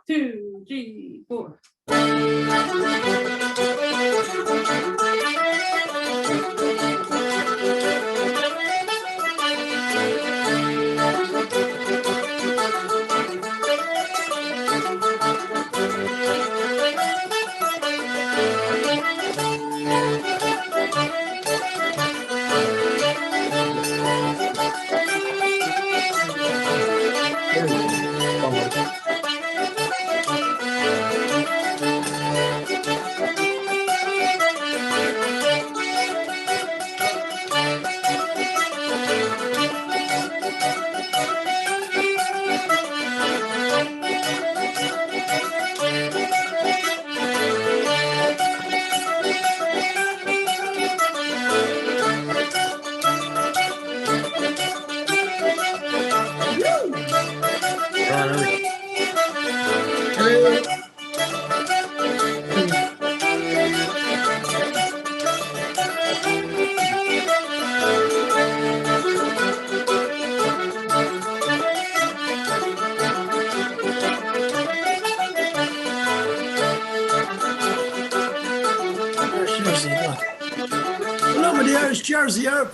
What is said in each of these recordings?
2, 3, 4. Hello, my dear, it's Jersey here.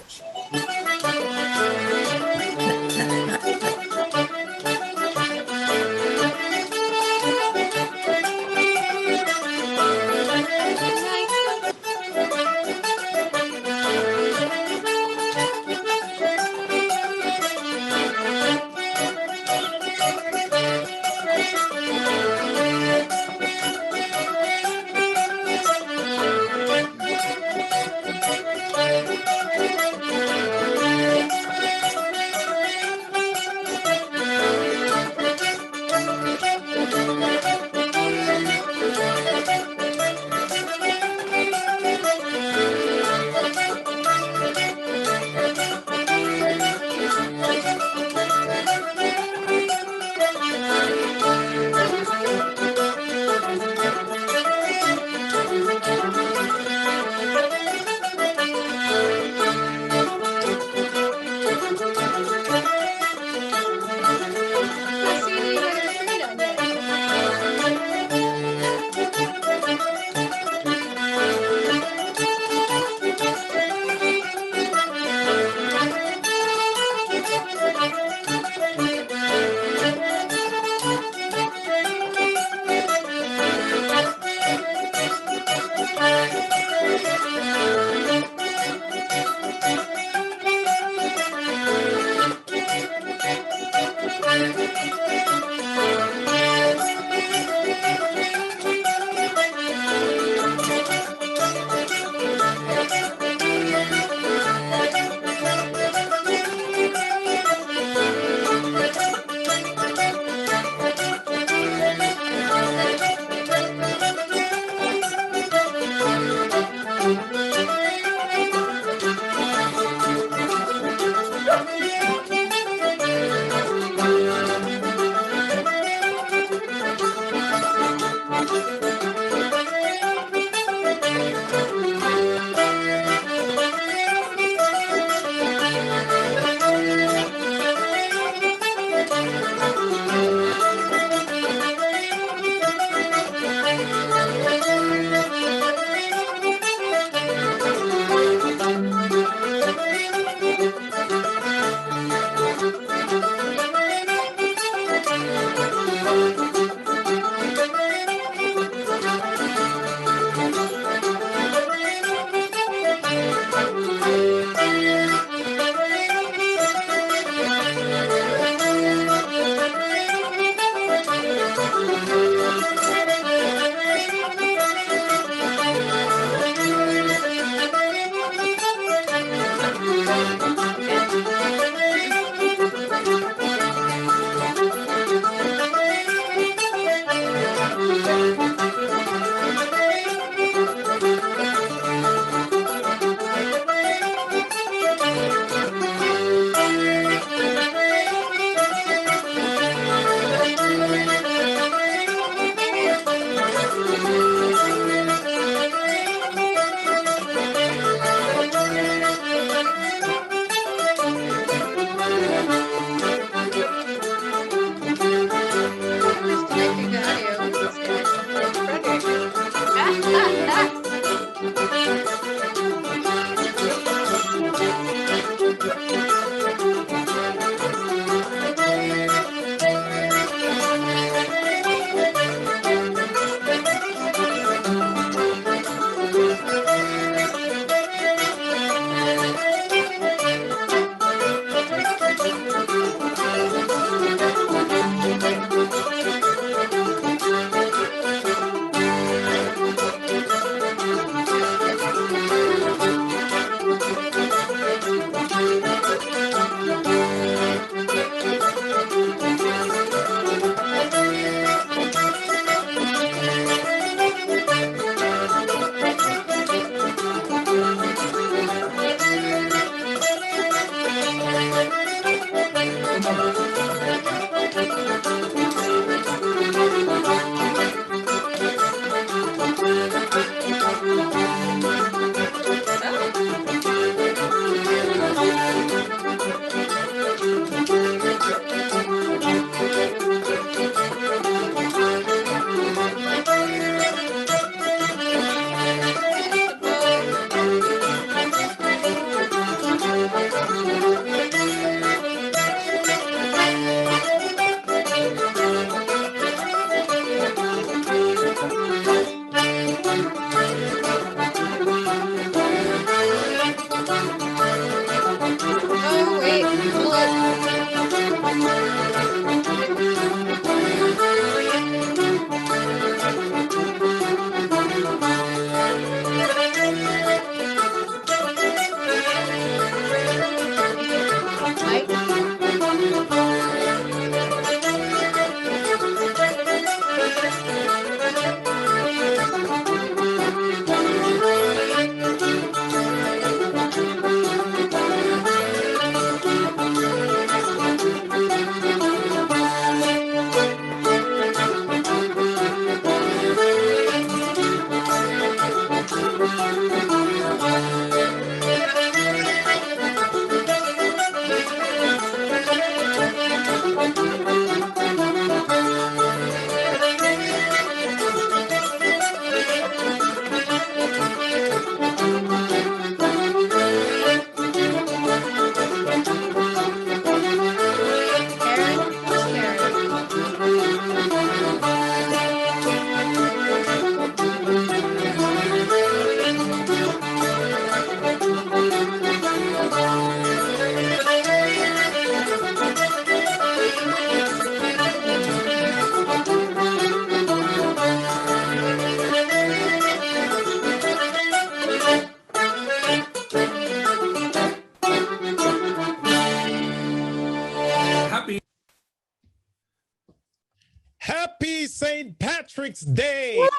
Happy St. Patrick's Day. Count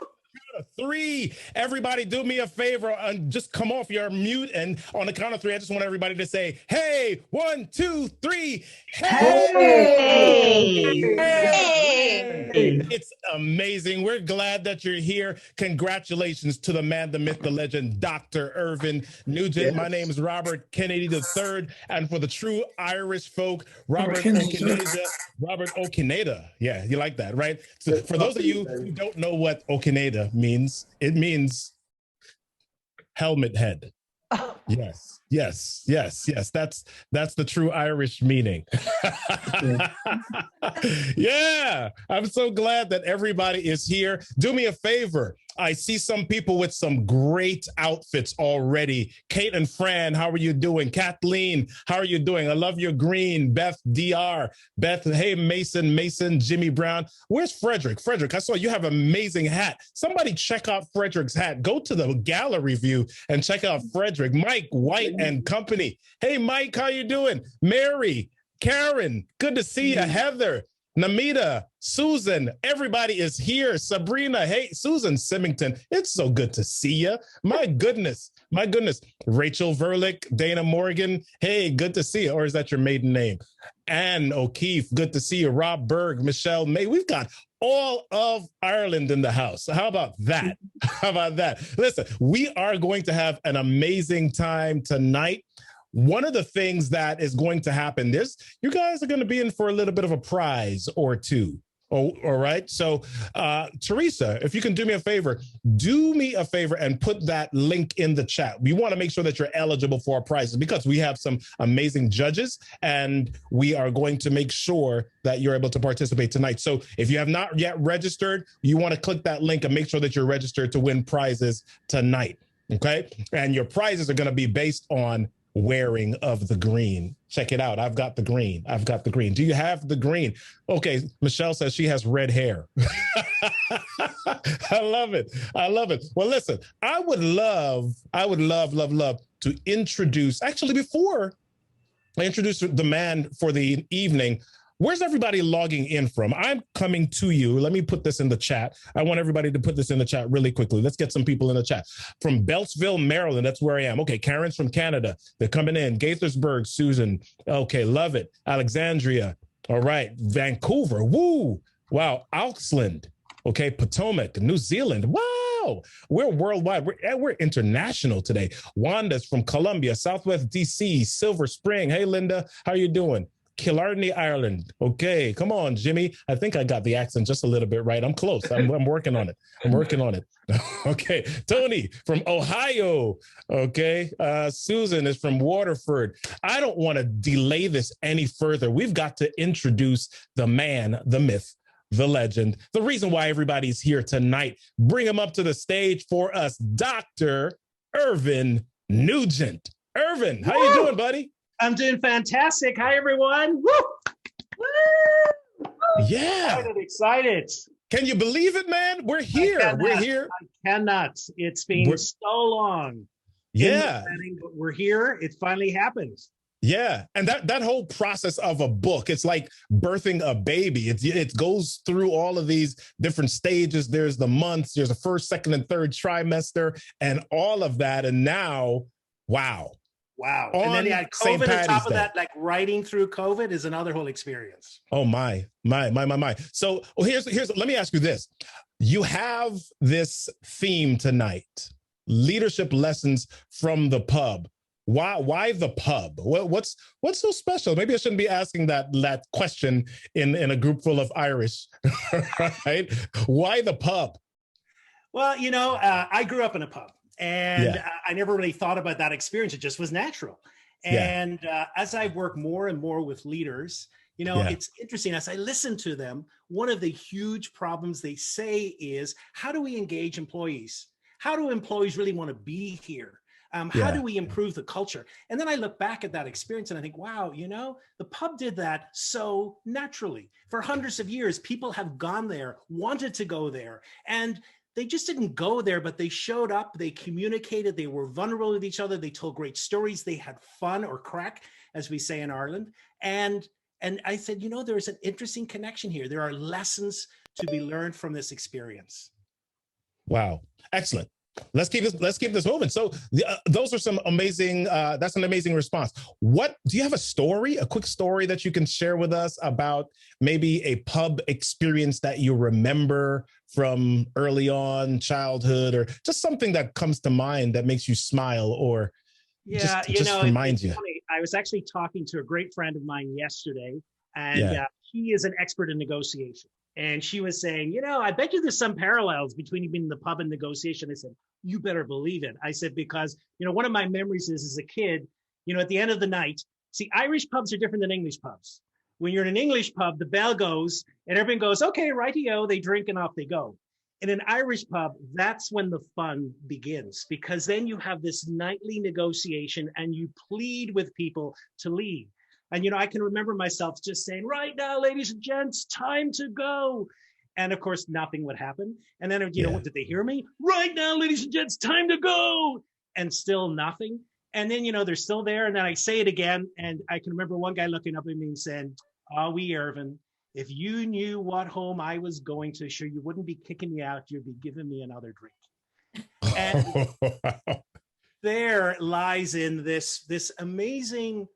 of three. Everybody do me a favor and just come off your mute. And on the count of three, I just want everybody to say, hey, 1, 2, 3. Hey! Hey! It's amazing. We're glad that you're here. Congratulations to the man, the myth, the legend, Dr. Irvine Nugent. Yes. My name is Robert Kennedy III. And for the true Irish folk, Robert Kennedy. Okineda. Yeah, you like that, right? So for those of you who don't know what Okineda means, it means helmet head. Yes. That's the true Irish meaning. Yeah, I'm so glad that everybody is here. Do me a favor. I see some people with some great outfits already. Kate and Fran, how are you doing? Kathleen, how are you doing? I love your green. Beth, DR. Beth, hey, Mason, Jimmy Brown. Where's Frederick? Frederick, I saw you have an amazing hat. Somebody check out Frederick's hat. Go to the gallery view and check out Frederick. Mike White and company. Hey, Mike, how you doing? Mary, Karen, good to see you. Heather, Namita, Susan, everybody is here. Sabrina, hey, Susan Symington, it's so good to see you. My goodness. Rachel Verlick, Dana Morgan, hey, good to see you. Or is that your maiden name? Anne O'Keefe, good to see you. Rob Berg, Michelle May. We've got all of Ireland in the house. How about that? Listen, we are going to have an amazing time tonight. One of the things that is going to happen is you guys are going to be in for a little bit of a prize or two. Oh, all right. So, Teresa, if you can do me a favor and put that link in the chat. We want to make sure that you're eligible for our prizes because we have some amazing judges and we are going to make sure that you're able to participate tonight. So if you have not yet registered, you want to click that link and make sure that you're registered to win prizes tonight. Okay. And your prizes are going to be based on wearing of the green. Check it out. I've got the green. Do you have the green? Okay. Michelle says she has red hair. I love it. Well, listen, I would love to introduce, actually, before I introduce the man for the evening, where's everybody logging in from? I'm coming to you. Let me put this in the chat. I want everybody to put this in the chat really quickly. Let's get some people in the chat. From Beltsville, Maryland, that's where I am. Okay, Karen's from Canada. They're coming in. Gaithersburg, Susan. Okay, love it. Alexandria. All right. Vancouver. Woo. Wow. Auckland. Okay, Potomac, New Zealand. Wow. We're worldwide. We're international today. Wanda's from Columbia, Southwest DC, Silver Spring. Hey, Linda, how you doing? Killarney, Ireland. Okay, come on, Jimmy. I think I got the accent just a little bit right. I'm close. I'm working on it. Okay, Tony from Ohio. Okay, Susan is from Waterford. I don't want to delay this any further. We've got to introduce the man, the myth, the legend, the reason why everybody's here tonight. Bring him up to the stage for us, Dr. Irvine Nugent. Irvine, how you doing, buddy? I'm doing fantastic. Hi, everyone. Woo! Woo! Yeah. Excited. Can you believe it, man? We're here. I cannot. It's been so long. Yeah. But we're here. It finally happened. Yeah. And that whole process of a book, it's like birthing a baby. It goes through all of these different stages. There's the months, there's the first, second, and third trimester, and all of that. And now, wow. And then you had COVID on top of that, like writing through COVID is another whole experience. Oh, my. So here's, let me ask you this. You have this theme tonight, leadership lessons from the pub. Why the pub? What's so special? Maybe I shouldn't be asking that question in a group full of Irish, right? Why the pub? Well, I grew up in a pub. And I never really thought about that experience. It just was natural. And as I work more and more with leaders, it's interesting. As I listen to them, one of the huge problems they say is, how do we engage employees? How do employees really want to be here? How do we improve the culture? And then I look back at that experience and I think, wow, the pub did that so naturally. For hundreds of years, people have gone there, wanted to go there. And they just didn't go there, but they showed up, they communicated, they were vulnerable with each other, they told great stories, they had fun or crack, as we say in Ireland. And And I said, there's an interesting connection here. There are lessons to be learned from this experience. Wow. Excellent. Let's keep this moving. So those are some amazing, that's an amazing response. What, do you have a quick story that you can share with us about maybe a pub experience that you remember from early on childhood, or just something that comes to mind that makes you smile or just reminds you? Funny. I was actually talking to a great friend of mine yesterday, and he is an expert in negotiation. And she was saying, I bet you there's some parallels between being in the pub and negotiation. I said, you better believe it. I said, because, one of my memories is as a kid, at the end of the night, see, Irish pubs are different than English pubs. When you're in an English pub, the bell goes and everyone goes, okay, righty-o, they drink and off they go. In an Irish pub, that's when the fun begins, because then you have this nightly negotiation and you plead with people to leave. And, I can remember myself just saying, right now, ladies and gents, time to go. And of course, nothing would happen. And then, what did they hear me? Right now, ladies and gents, time to go. And still nothing. And then, they're still there. And then I say it again. And I can remember one guy looking up at me and saying, wee Irvine, if you knew what home I was going to, sure, you wouldn't be kicking me out. You'd be giving me another drink. And there lies in this amazing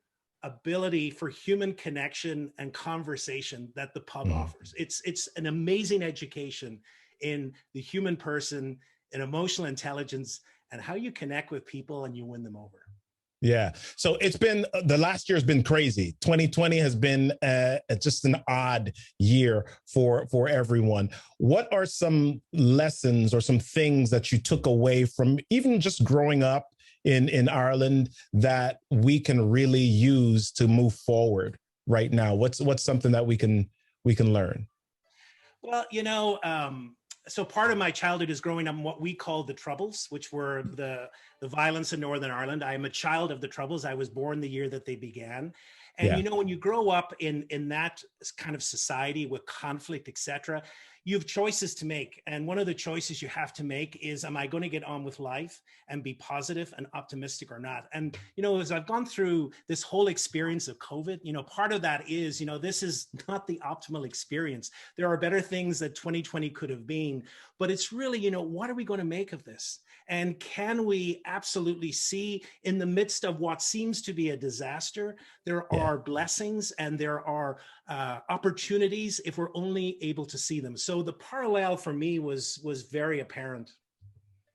ability for human connection and conversation that the pub offers. It's an amazing education in the human person, in emotional intelligence, and how you connect with people and you win them over. Yeah. So it's been, the last year has been crazy. 2020 has been just an odd year for everyone. What are some lessons or some things that you took away from even just growing up in Ireland that we can really use to move forward right now? What's something that we can learn? Well, so part of my childhood is growing up in what we call the Troubles, which were the violence in Northern Ireland. I am a child of the Troubles. I was born the year that they began. And, when you grow up in that kind of society with conflict, et cetera, you have choices to make. And one of the choices you have to make is, am I going to get on with life and be positive and optimistic or not? And, as I've gone through this whole experience of COVID, part of that is, this is not the optimal experience. There are better things that 2020 could have been, but it's really, what are we going to make of this? And can we absolutely see in the midst of what seems to be a disaster, there are blessings and there are opportunities if we're only able to see them. So the parallel for me was very apparent.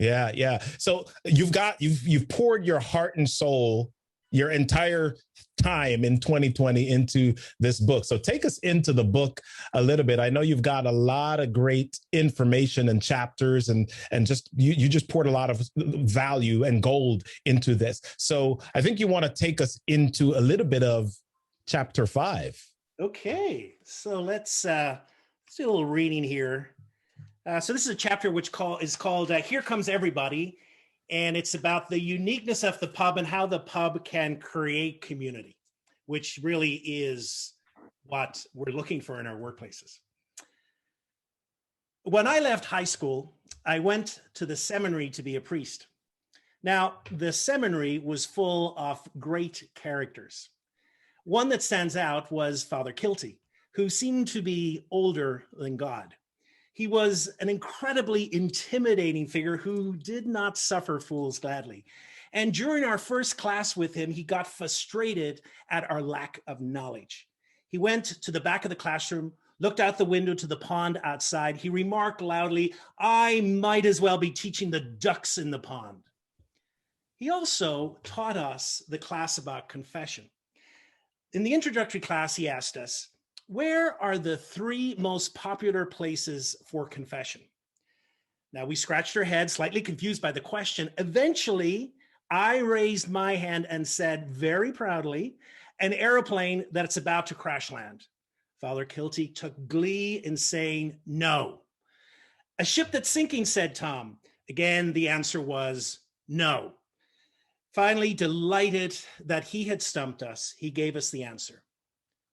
Yeah. So you've poured your heart and soul, your entire time in 2020 into this book. So take us into the book a little bit. I know you've got a lot of great information and chapters and just you just poured a lot of value and gold into this. So I think you want to take us into a little bit of chapter 5. Okay, so let's do a little reading here. So this is a chapter which is called Here Comes Everybody. And it's about the uniqueness of the pub and how the pub can create community, which really is what we're looking for in our workplaces. When I left high school, I went to the seminary to be a priest. Now, the seminary was full of great characters. One that stands out was Father Kilty, who seemed to be older than God. He was an incredibly intimidating figure who did not suffer fools gladly. And during our first class with him, he got frustrated at our lack of knowledge. He went to the back of the classroom, looked out the window to the pond outside. He remarked loudly, "I might as well be teaching the ducks in the pond." He also taught us the class about confession. In the introductory class, he asked us, where are the 3 most popular places for confession? Now, we scratched our heads, slightly confused by the question. Eventually, I raised my hand and said very proudly, an airplane that's about to crash land. Father Kilty took glee in saying no. A ship that's sinking, said Tom. Again, the answer was no. Finally, delighted that he had stumped us, he gave us the answer.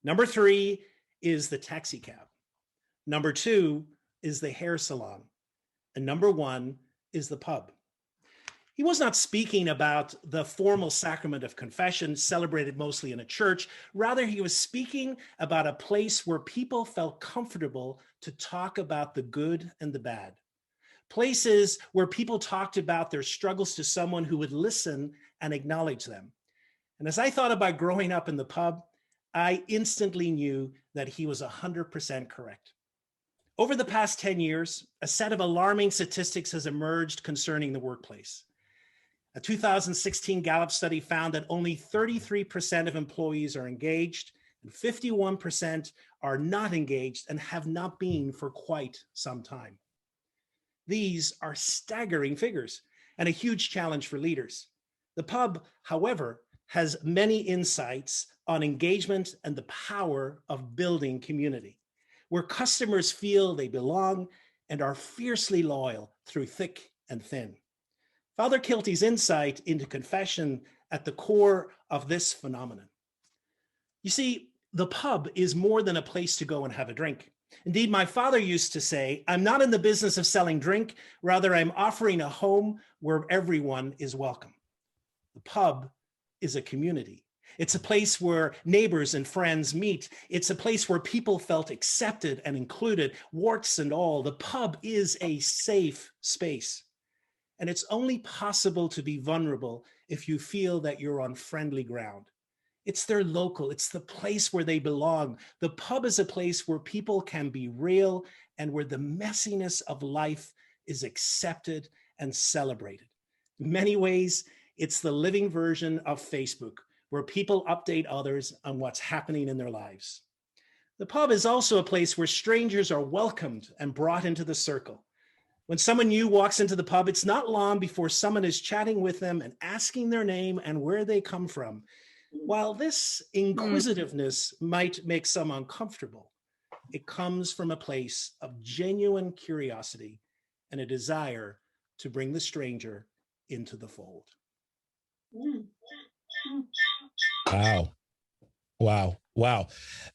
Number 3 is the taxi cab. Number 2 is the hair salon. And number 1 is the pub. He was not speaking about the formal sacrament of confession celebrated mostly in a church. Rather, he was speaking about a place where people felt comfortable to talk about the good and the bad. Places where people talked about their struggles to someone who would listen and acknowledge them. And as I thought about growing up in the pub, I instantly knew that he was 100% correct. Over the past 10 years, a set of alarming statistics has emerged concerning the workplace. A 2016 Gallup study found that only 33% of employees are engaged and 51% are not engaged and have not been for quite some time. These are staggering figures and a huge challenge for leaders. The pub, however, has many insights on engagement and the power of building community, where customers feel they belong and are fiercely loyal through thick and thin. Father Kilty's insight into confession at the core of this phenomenon. You see, the pub is more than a place to go and have a drink. Indeed, my father used to say, I'm not in the business of selling drink, rather I'm offering a home where everyone is welcome. The pub is a community. It's a place where neighbors and friends meet. It's a place where people felt accepted and included, warts and all. The pub is a safe space. And it's only possible to be vulnerable if you feel that you're on friendly ground. It's their local, it's the place where they belong. The pub is a place where people can be real and where the messiness of life is accepted and celebrated. In many ways, it's the living version of Facebook, where people update others on what's happening in their lives. The pub is also a place where strangers are welcomed and brought into the circle. When someone new walks into the pub, it's not long before someone is chatting with them and asking their name and where they come from. While this inquisitiveness might make some uncomfortable, it comes from a place of genuine curiosity and a desire to bring the stranger into the fold. Wow. Wow. Wow.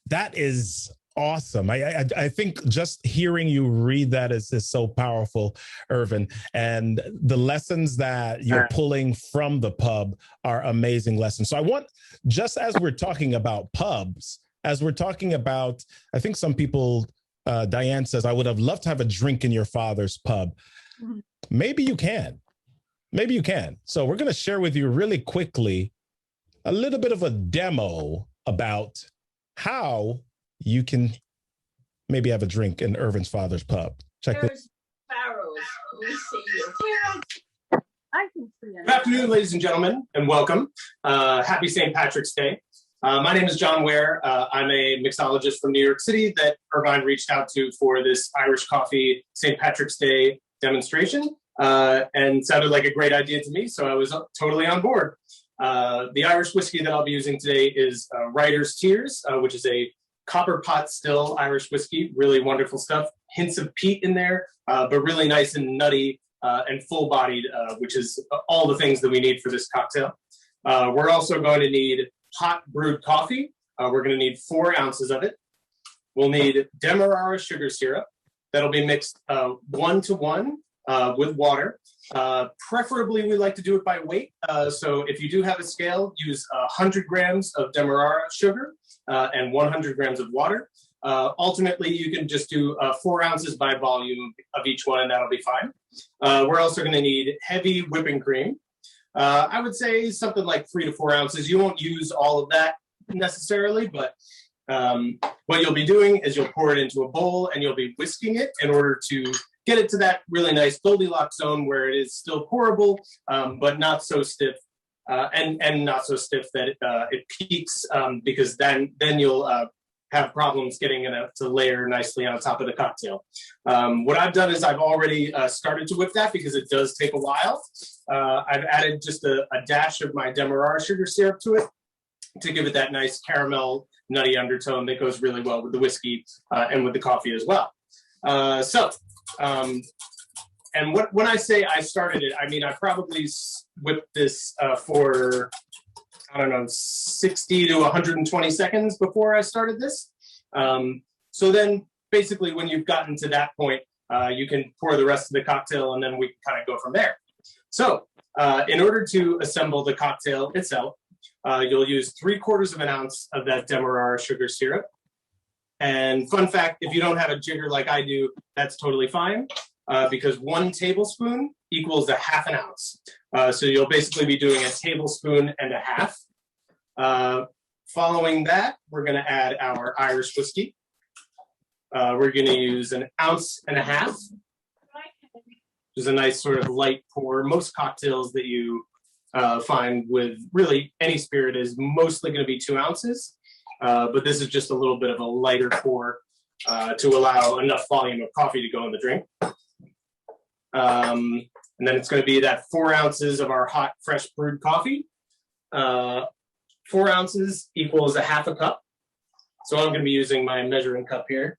That is awesome. I think just hearing you read that is so powerful, Irvin. And the lessons that you're pulling from the pub are amazing lessons. So I want, just as we're talking about pubs, as we're talking about, I think some people, Diane says, I would have loved to have a drink in your father's pub. Maybe you can. Maybe you can. So we're going to share with you really quickly a little bit of a demo about how you can maybe have a drink in Irvin's father's pub. Check this. Sparrows. Let me see you. I can see it. Good afternoon, ladies and gentlemen, and welcome. Happy St. Patrick's Day. My name is John Ware. I'm a mixologist from New York City that Irvine reached out to for this Irish coffee St. Patrick's Day demonstration, and sounded like a great idea to me, so I was totally on board. The Irish whiskey that I'll be using today is Writer's Tears, which is a copper pot still Irish whiskey. Really wonderful stuff. Hints of peat in there, but really nice and nutty and full-bodied, which is all the things that we need for this cocktail. We're also going to need hot brewed coffee. We're going to need 4 ounces of it. We'll need Demerara sugar syrup. That'll be mixed 1-to-1 with water. Preferably, we like to do it by weight. So if you do have a scale, use 100 grams of Demerara sugar and 100 grams of water. Ultimately, you can just do 4 ounces by volume of each one, and that'll be fine. We're also going to need heavy whipping cream. I would say something like 3 to 4 ounces. You won't use all of that necessarily, but what you'll be doing is you'll pour it into a bowl and you'll be whisking it in order to get it to that really nice Goldilocks zone where it is still pourable, but not so stiff, and not so stiff that it peaks, because then you'll have problems getting it to layer nicely on top of the cocktail. What I've done is I've already started to whip that because it does take a while. I've added just a dash of my Demerara sugar syrup to it to give it that nice caramel nutty undertone that goes really well with the whiskey and with the coffee as well. And when I say I started it, I mean, I probably whipped this for, I don't know, 60 to 120 seconds before I started this. So then basically when you've gotten to that point, you can pour the rest of the cocktail and then we can kind of go from there. So In order to assemble the cocktail itself, you'll use 3/4 ounce of that Demerara sugar syrup. And fun fact, if you don't have a jigger like I do, that's totally fine, because 1 tablespoon equals 1/2 ounce. So you'll basically be doing 1.5 tablespoons. Following that, we're going to add our Irish whiskey. We're going to use 1.5 ounces, which is a nice sort of light pour. Most cocktails that you find with really any spirit is mostly going to be 2 ounces. But this is just a little bit of a lighter pour to allow enough volume of coffee to go in the drink. And then it's going to be that 4 ounces of our hot, fresh brewed coffee. 4 ounces equals 1/2 cup. So I'm going to be using my measuring cup here.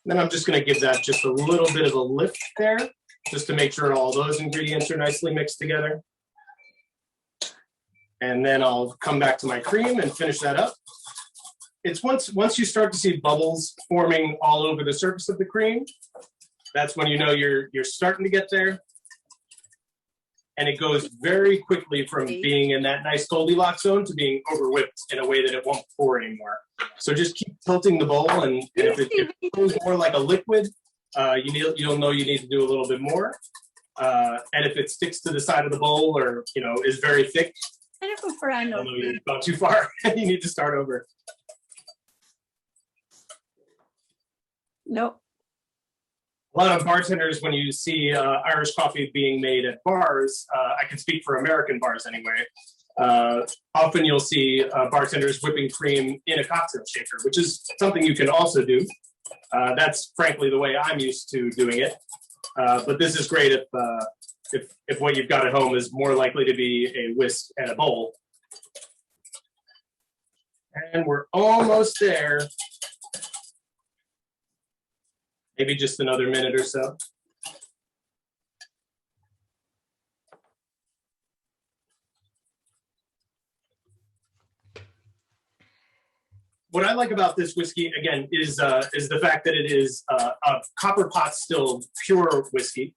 Then I'm just going to give that just a little bit of a lift there, just to make sure all those ingredients are nicely mixed together. And then I'll come back to my cream and finish that up. It's once you start to see bubbles forming all over the surface of the cream, that's when you know you're starting to get there. And it goes very quickly from being in that nice Goldilocks zone to being over whipped in a way that it won't pour anymore. So just keep tilting the bowl, and if it goes more like a liquid, you'll know you need to do a little bit more. And if it sticks to the side of the bowl, or is very thick, you'll know you've gone too far. You need to start over. Nope. A lot of bartenders, when you see Irish coffee being made at bars, I can speak for American bars anyway, often you'll see bartenders whipping cream in a cocktail shaker, which is something you can also do. That's frankly the way I'm used to doing it. But this is great if what you've got at home is more likely to be a whisk and a bowl. And we're almost there. Maybe just another minute or so. What I like about this whiskey, again, is the fact that it is a copper pot still pure whiskey.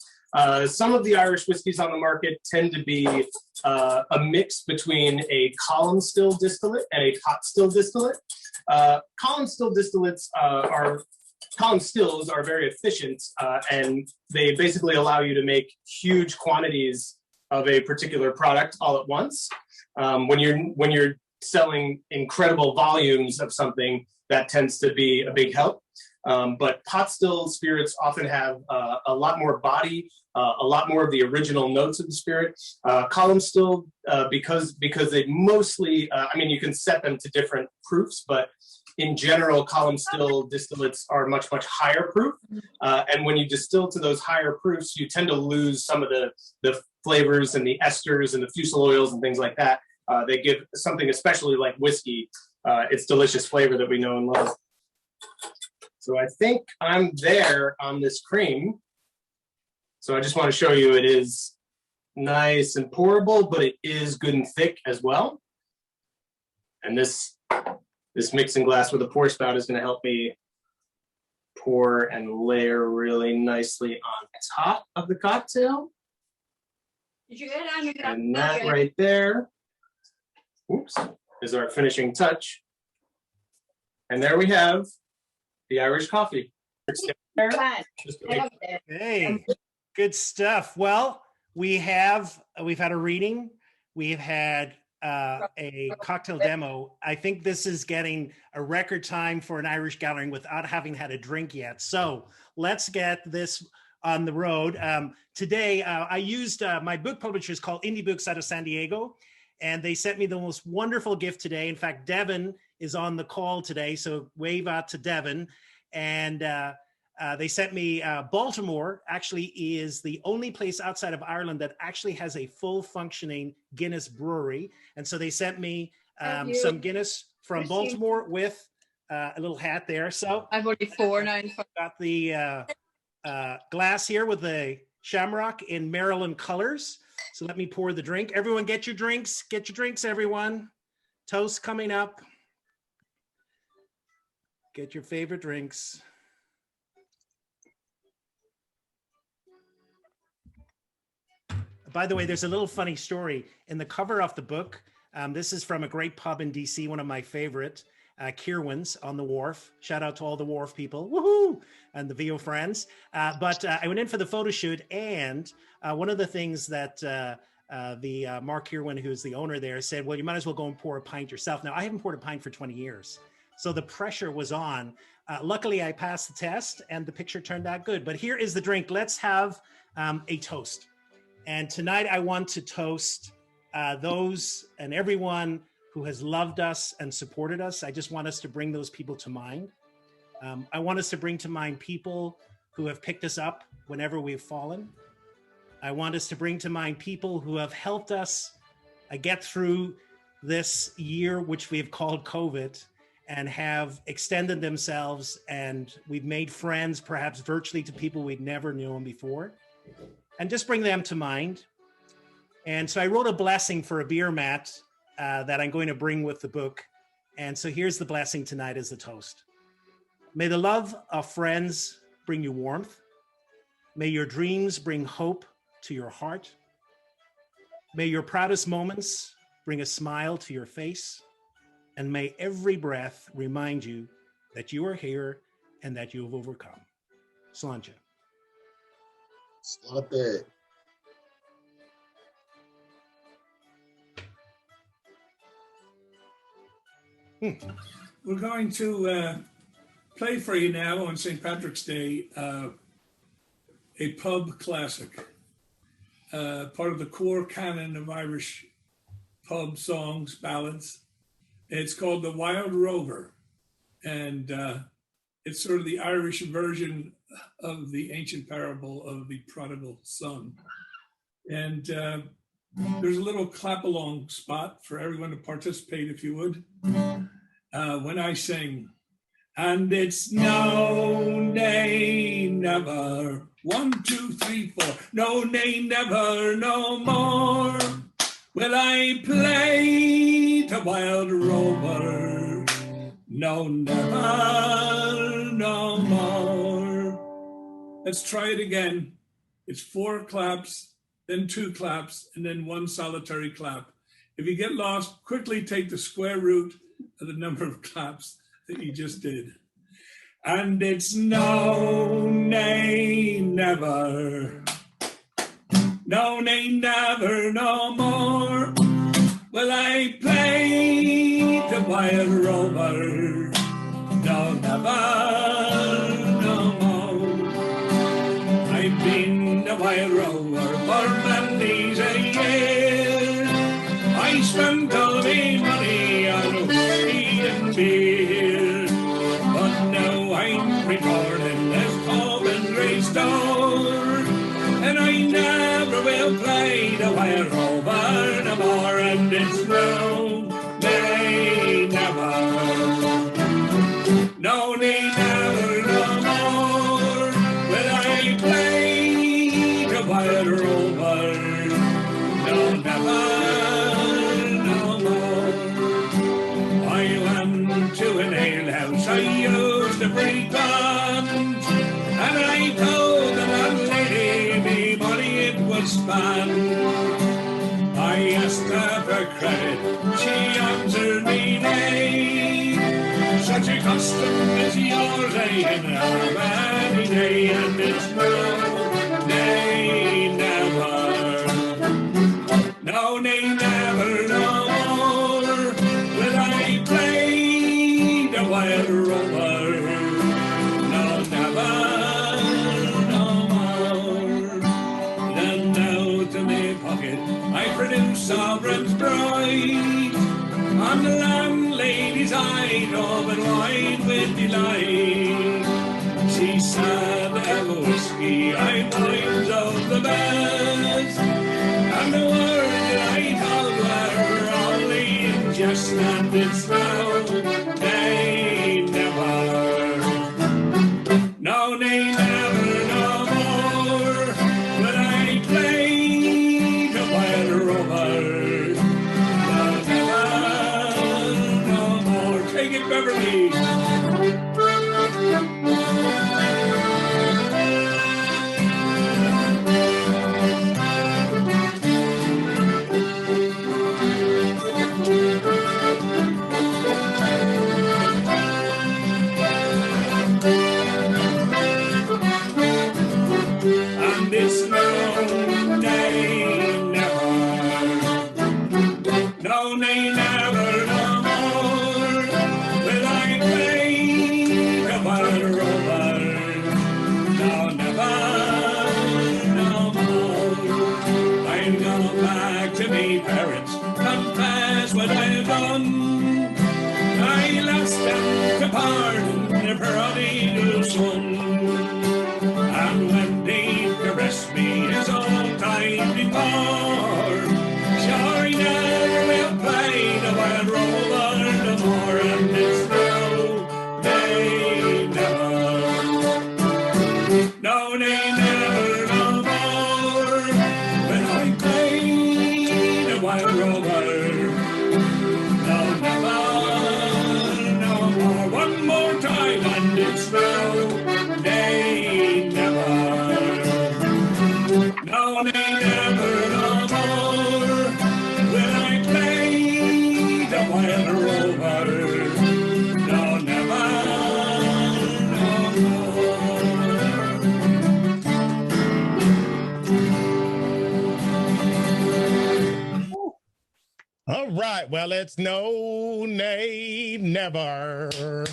Some of the Irish whiskeys on the market tend to be a mix between a column still distillate and a pot still distillate. Column stills are very efficient, and they basically allow you to make huge quantities of a particular product all at once. When you're selling incredible volumes of something, that tends to be a big help. But pot still spirits often have a lot more body, a lot more of the original notes of the spirit. Column still, because they mostly, you can set them to different proofs, but in general, column still distillates are much, much higher proof. And when you distill to those higher proofs, you tend to lose some of the flavors and the esters and the fusel oils and things like that. They give something, especially like whiskey, its delicious flavor that we know and love. So I think I'm there on this cream. So I just want to show you it is nice and pourable, but it is good and thick as well. And this mixing glass with a pour spout is going to help me pour and layer really nicely on top of the cocktail. Did you get it on your And that right there, oops, is our finishing touch. And there we have the Irish coffee. Hey, good stuff. Well, we've had a reading. We've had a cocktail demo. I think this is getting a record time for an Irish gathering without having had a drink yet. So let's get this on the road. Today, I used my book publisher is called Indie Books out of San Diego, and they sent me the most wonderful gift today. In fact, Devin is on the call today, so wave out to Devin. And they sent me Baltimore actually is the only place outside of Ireland that actually has a full functioning Guinness brewery. And so they sent me some Guinness from Baltimore with a little hat there. So I've only 4 now. got the glass here with the Shamrock in Maryland colors. So let me pour the drink. Everyone get your drinks. Get your drinks, everyone. Toast coming up. Get your favorite drinks. By the way, there's a little funny story in the cover of the book. This is from a great pub in DC, one of my favorite, Kierwan's on the Wharf. Shout out to all the Wharf people, woohoo, and the VO friends. But I went in for the photo shoot, and one of the things that the Mark Kierwan, who's the owner there, said, well, you might as well go and pour a pint yourself. Now, I haven't poured a pint for 20 years. So the pressure was on. Luckily, I passed the test, and the picture turned out good. But here is the drink. Let's have a toast. And tonight I want to toast those and everyone who has loved us and supported us. I just want us to bring those people to mind. I want us to bring to mind people who have picked us up whenever we've fallen. I want us to bring to mind people who have helped us get through this year, which we've called COVID, and have extended themselves, and we've made friends, perhaps virtually, to people we'd never known before. And just bring them to mind. And so I wrote a blessing for a beer mat that I'm going to bring with the book. And so here's the blessing tonight as the toast. May the love of friends bring you warmth. May your dreams bring hope to your heart. May your proudest moments bring a smile to your face. And may every breath remind you that you are here and that you have overcome. Sláinte. Stop it. We're going to play for you now on St. Patrick's Day a pub classic, part of the core canon of Irish pub songs, ballads. It's called The Wild Rover, and it's sort of the Irish version of the ancient parable of the prodigal son. And there's a little clap along spot for everyone to participate, if you would. When I sing, and it's no, nay, never, 1, 2, 3, 4, no, nay, never, no more will I play the wild rover, no, never, no more. Let's try it again. It's 4 claps, then 2 claps, and then 1 solitary clap. If you get lost, quickly take the square root of the number of claps that you just did. And it's no, nay, never, no, nay, never, no more will I play the wild rover, no, never, no more. I've been the wild rover for many a year. I spent all my money on whiskey and beer, but now I'm returning as Coventry store, and I never will play the wild rover no more. And it's no, nay, never, no, nay, never, no more will I play the wild rover, no, never, no more. I went to an alehouse I used to frequent, and I told the landlady me money it was spent. I asked her for credit, she answered me nay. Such a custom as yours I ain't have any day, and it's no, nay, never, no, nay, never, no more will I play the wild rover, no, never, no more. Then out of my pocket I produce sovereign's bride, on the landlady's eye open wide with delight. She said, "Ever whiskey, I'm wines of the best," and the words that I told were only in jest, and it's no, nay, never, no, nay, never, no more will me parents confess what I've done. I lost them to pardon the prodigal son. And when they caressed me as old time before, sure I never will play the wild rover no more. And it's now they never, no they never no more. When I play the wild rover, no never no more. One more time and it's now they never, no they never no more. When I play the wild rover, no never no more. All right. Well, it's no, nay, never.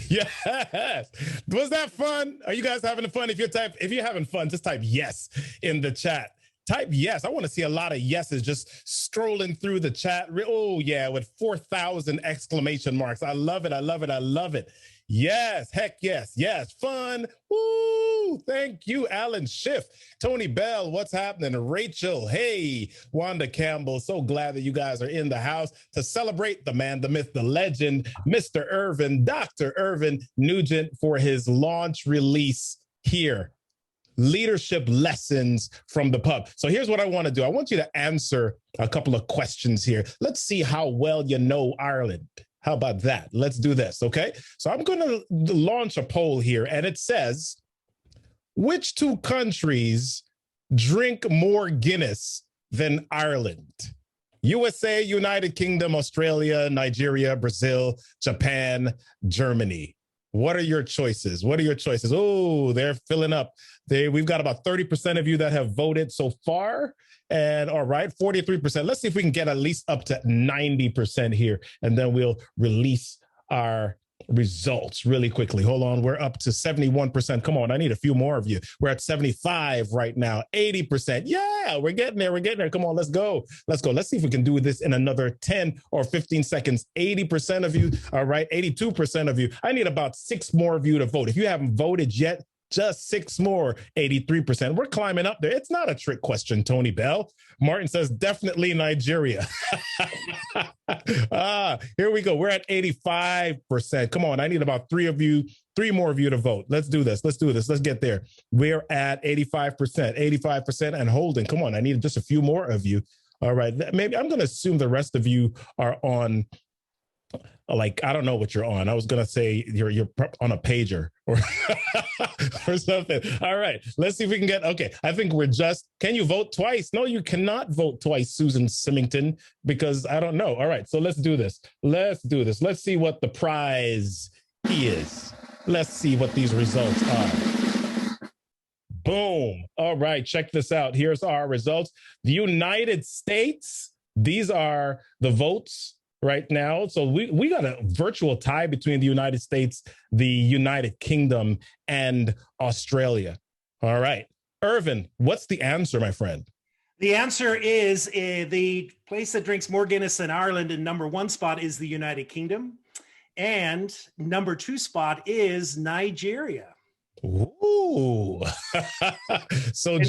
Yes. Was that fun? Are you guys having fun? If you're having fun, just type yes in the chat. Type yes. I want to see a lot of yeses just strolling through the chat. Oh, yeah, with 4,000 exclamation marks. I love it. I love it. I love it. Yes. Heck yes. Yes. Fun. Woo. Thank you, Alan Schiff. Tony Bell, what's happening? Rachel. Hey, Wanda Campbell. So glad that you guys are in the house to celebrate the man, the myth, the legend, Mr. Irvine, Dr. Irvine Nugent for his launch release here. Leadership lessons from the pub. So here's what I want to do. I want you to answer a couple of questions here. Let's see how well you know Ireland. How about that? Let's do this, okay? So I'm going to launch a poll here, and it says, which two countries drink more Guinness than Ireland? USA, United Kingdom, Australia, Nigeria, Brazil, Japan, Germany. What are your choices? What are your choices? Oh, they're filling up. We've got about 30% of you that have voted so far. And all right, 43%. Let's see if we can get at least up to 90% here. And then we'll release our results really quickly. Hold on. We're up to 71%. Come on. I need a few more of you. We're at 75 right now. 80%. Yeah, we're getting there. We're getting there. Come on. Let's go. Let's go. Let's see if we can do this in another 10 or 15 seconds. 80% of you. All right. 82% of you. I need about 6 more of you to vote. If you haven't voted yet, just 6 more, 83%. We're climbing up there. It's not a trick question, Tony Bell. Martin says, definitely Nigeria. Here we go. We're at 85%. Come on. I need about 3 more of you to vote. Let's do this. Let's do this. Let's get there. We're at 85% and holding. Come on. I need just a few more of you. All right. Maybe I'm going to assume the rest of you are on, like, I don't know what you're on. I was going to say you're on a pager or, or something. All right. Let's see if we can get, okay. I think can you vote twice? No, you cannot vote twice, Susan Symington, because I don't know. All right. So let's do this. Let's do this. Let's see what the prize is. Let's see what these results are. Boom. All right. Check this out. Here's our results. The United States, these are the votes right now. So we got a virtual tie between the United States, the United Kingdom, and Australia. All right. Irvine, what's the answer, my friend? The answer is the place that drinks more Guinness than Ireland in number 1 spot is the United Kingdom. And number 2 spot is Nigeria. Ooh. So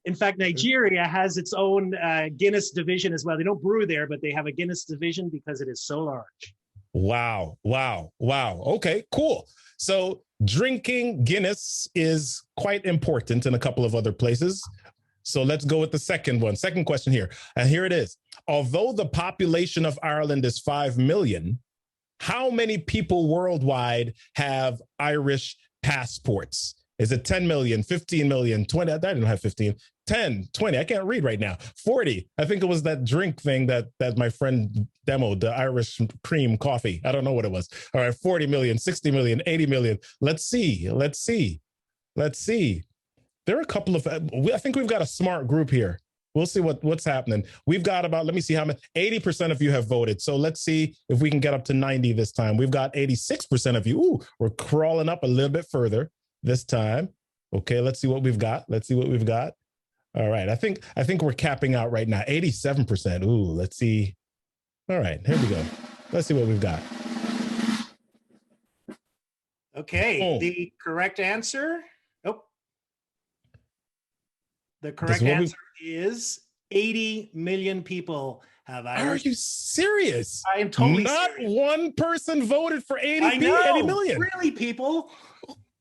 In fact, Nigeria has its own Guinness division as well. They don't brew there, but they have a Guinness division because it is so large. Wow. Okay, cool. So drinking Guinness is quite important in a couple of other places. So let's go with the second one. Second question here. And here it is. Although the population of Ireland is 5 million, how many people worldwide have Irish passports? Is it 10 million, 15 million, 20? I didn't have 15, 10, 20. I can't read right now. 40. I think it was that drink thing that my friend demoed, the Irish cream coffee. I don't know what it was. All right, 40 million, 60 million, 80 million. Let's see. There are a couple of, I think we've got a smart group here. We'll see what's happening. We've got about, let me see how many, 80% of you have voted. So let's see if we can get up to 90 this time. We've got 86% of you. Ooh, we're crawling up a little bit further this time. Okay, let's see what we've got. All right. I think we're capping out right now. 87%. Ooh, let's see. All right, here we go. Let's see what we've got. Okay, the correct answer. Oh, the correct answer is 80 million people have Irish. Are you serious? I am totally Not serious. one person voted for 80 I know, 80 million. Really, people?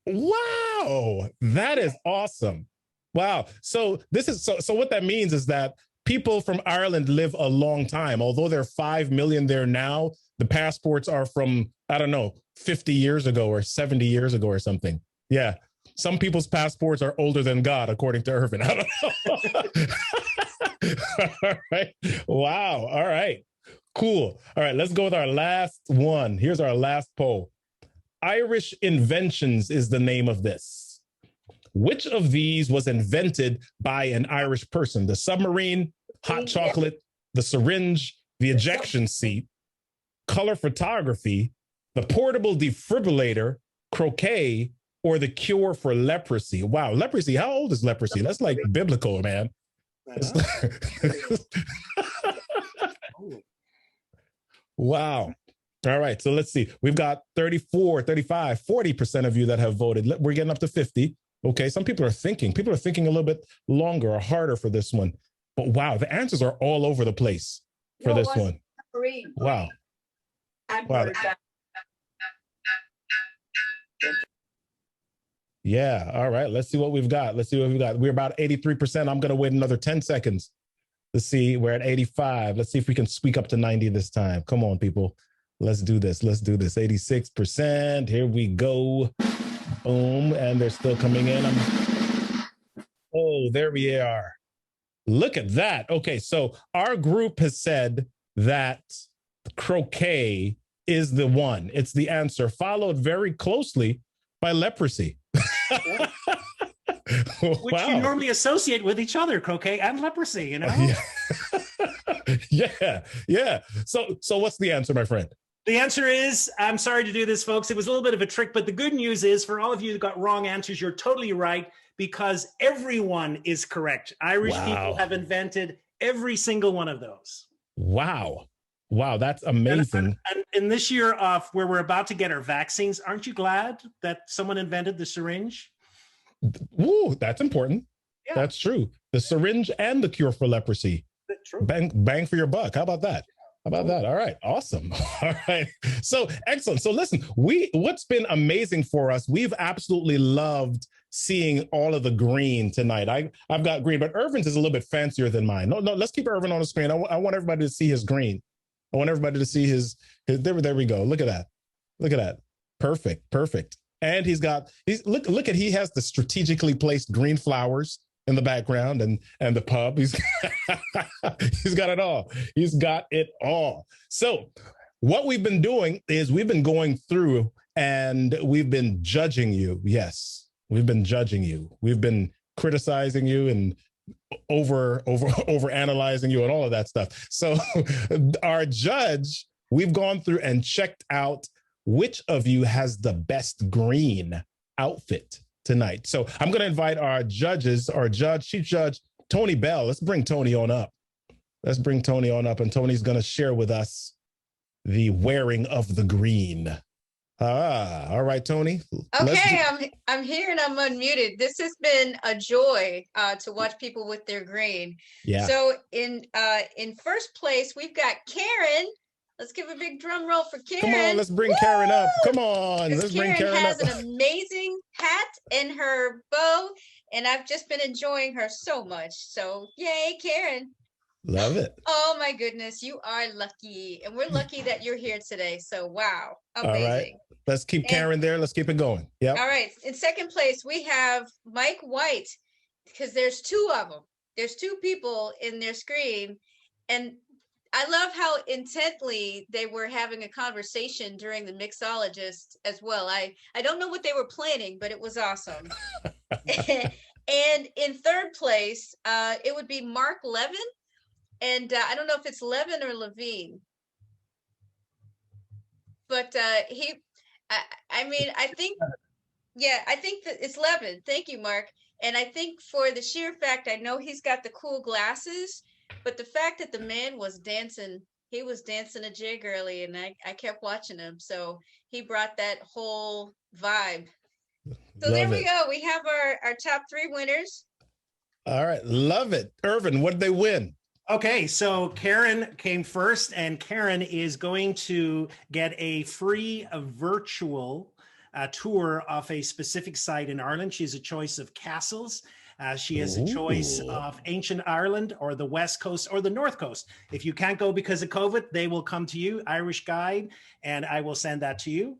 Wow, that is awesome. Wow. So this is so what that means is that people from Ireland live a long time. Although there are 5 million there now, the passports are from, I don't know, 50 years ago or 70 years ago or something. Yeah. Some people's passports are older than God, according to Irvine. I don't know. All right. Wow. All right. Cool. All right. Let's go with our last one. Here's our last poll. Irish inventions is the name of this. Which of these was invented by an Irish person? The submarine, hot chocolate, the syringe, the ejection seat, color photography, the portable defibrillator, croquet, or the cure for leprosy? Wow, leprosy. How old is leprosy? That's like biblical, man. Wow. All right. So let's see. We've got 34, 35, 40% of you that have voted. We're getting up to 50. Okay. Some people are thinking. People are thinking a little bit longer or harder for this one. But wow, the answers are all over the place for this one. Wow. Wow. Yeah. All right. Let's see what we've got. We're about 83%. I'm going to wait another 10 seconds to see. We're at 85. Let's see if we can squeak up to 90 this time. Come on, people. Let's do this. 86%. Here we go. Boom. And they're still coming in. Oh, there we are. Look at that. Okay. So our group has said that croquet is the one. It's the answer, followed very closely by leprosy. Which you normally associate with each other, croquet and leprosy, you know? Yeah. So what's the answer, my friend? The answer is, I'm sorry to do this, folks. It was a little bit of a trick, but the good news is for all of you that got wrong answers, you're totally right because everyone is correct. Irish people have invented every single one of those. Wow, that's amazing. And in this year of where we're about to get our vaccines, aren't you glad that someone invented the syringe? Ooh, that's important. Yeah. That's true. The syringe and the cure for leprosy. True. Bang for your buck. How about that? All right. Awesome. All right. So excellent. So listen, what's been amazing for us, we've absolutely loved seeing all of the green tonight. I've got green, but Irvin's is a little bit fancier than mine. No, let's keep Irvin on the screen. I want everybody to see his green. I want everybody to see his there we go. Look at that. Perfect. And he has the strategically placed green flowers in the background and the pub. He's got it all. He's got it all. So what we've been doing is we've been going through and we've been judging you. Yes, we've been judging you. We've been criticizing you and over analyzing you and all of that stuff. So our judge, we've gone through and checked out which of you has the best green outfit tonight. So I'm going to invite our judges, Chief Judge Tony Bell. Let's bring Tony on up. And Tony's going to share with us the wearing of the green. All right, Tony. Okay, I'm here and I'm unmuted. This has been a joy to watch people with their green. Yeah. So in first place, we've got Karen. Let's give a big drum roll for Karen. Come on, let's bring Karen up. Come on, let's bring Karen up. Karen has an amazing hat and her bow, and I've just been enjoying her so much. So yay, Karen. Love it. Oh my goodness, you are lucky. And we're lucky that you're here today. So wow, amazing. All right. Let's keep Karen there. Let's keep it going. Yeah. All right. In second place, we have Mike White, because there's two of them. There's two people in their screen. And I love how intently they were having a conversation during the mixologist as well. I don't know what they were planning, but it was awesome. And in third place, it would be Mark Levin. And I don't know if it's Levin or Levine. But I think that it's Levin. Thank you, Mark. And I think for the sheer fact, I know he's got the cool glasses, but the fact that the man was dancing, he was dancing a jig early, and I kept watching him. So he brought that whole vibe. So there Love we it. go. We have our top 3 winners. All right. Love it. Irvin, what did they win? Okay, so Karen came first, and Karen is going to get a free virtual tour of a specific site in Ireland. She has a choice of castles. She has a choice of ancient Ireland or the West Coast or the North Coast. If you can't go because of COVID, they will come to you, Irish Guide, and I will send that to you.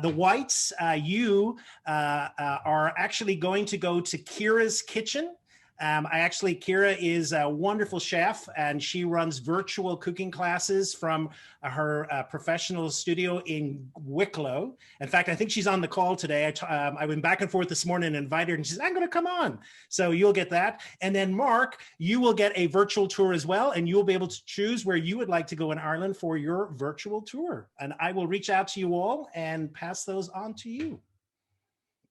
The Whites, you are actually going to go to Kira's Kitchen. Kira is a wonderful chef, and she runs virtual cooking classes from her professional studio in Wicklow. In fact, I think she's on the call today. I went back and forth this morning and invited her, and she said, I'm going to come on. So you'll get that. And then Mark, you will get a virtual tour as well, and you'll be able to choose where you would like to go in Ireland for your virtual tour. And I will reach out to you all and pass those on to you.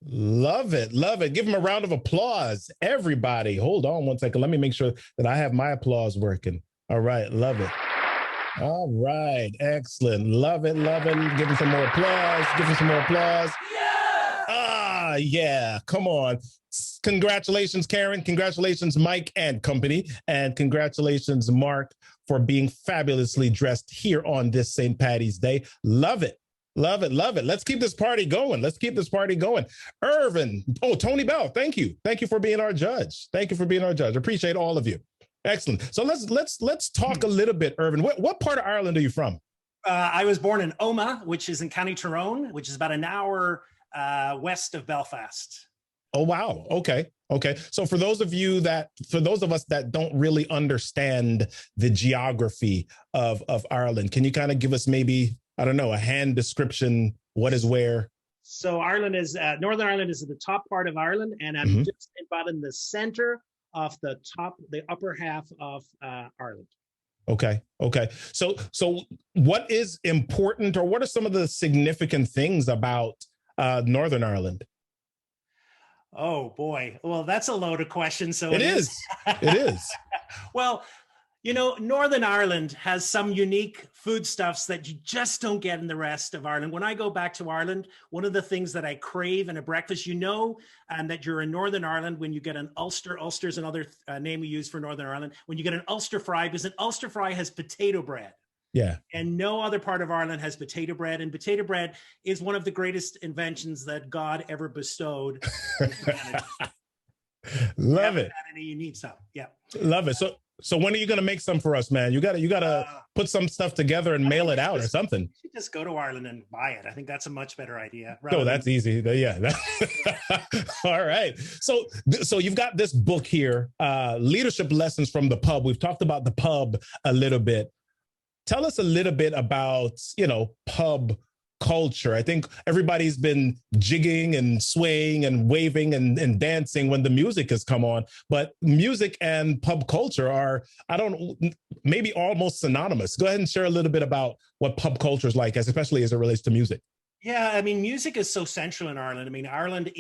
Love it. Love it. Give them a round of applause. Everybody. Hold on one second. Let me make sure that I have my applause working. All right. Love it. All right. Excellent. Love it. Love it. Give them some more applause. Give them some more applause. Yeah. Yeah. Come on. Congratulations, Karen. Congratulations, Mike and company. And congratulations, Mark, for being fabulously dressed here on this St. Paddy's Day. Love it. Love it. Love it. Let's keep this party going. Let's keep this party going. Irvin. Oh, Tony Bell. Thank you. Thank you for being our judge. Thank you for being our judge. Appreciate all of you. Excellent. So let's talk a little bit, Irvin. What part of Ireland are you from? I was born in Omagh, which is in County Tyrone, which is about an hour west of Belfast. Oh, wow. Okay. Okay. So for those of us that don't really understand the geography of Ireland, can you kind of give us maybe, I don't know, a hand description? What is where? So Ireland is, Northern Ireland is at the top part of Ireland, and I'm just about in the center of the upper half of Ireland. Okay. Okay. So what is important, or what are some of the significant things about Northern Ireland? Oh boy. Well, that's a loaded question. So it is. It is. Well, you know, Northern Ireland has some unique foodstuffs that you just don't get in the rest of Ireland. When I go back to Ireland, one of the things that I crave in a breakfast, and that you're in Northern Ireland when you get an Ulster. Ulster is another name we use for Northern Ireland. When you get an Ulster fry, because an Ulster fry has potato bread. Yeah. And no other part of Ireland has potato bread. And potato bread is one of the greatest inventions that God ever bestowed. Love it. You need some. Yeah. Love it. So when are you going to make some for us, man? You got to put some stuff together and mail it out or something. You should just go to Ireland and buy it. I think that's a much better idea. Oh, that's easy. Yeah. All right. So you've got this book here, Leadership Lessons from the Pub. We've talked about the pub a little bit. Tell us a little bit about, pub culture. I think everybody's been jigging and swaying and waving and dancing when the music has come on. But music and pub culture are, maybe almost synonymous. Go ahead and share a little bit about what pub culture is like, especially as it relates to music. Yeah, I mean, music is so central in Ireland. I mean, Ireland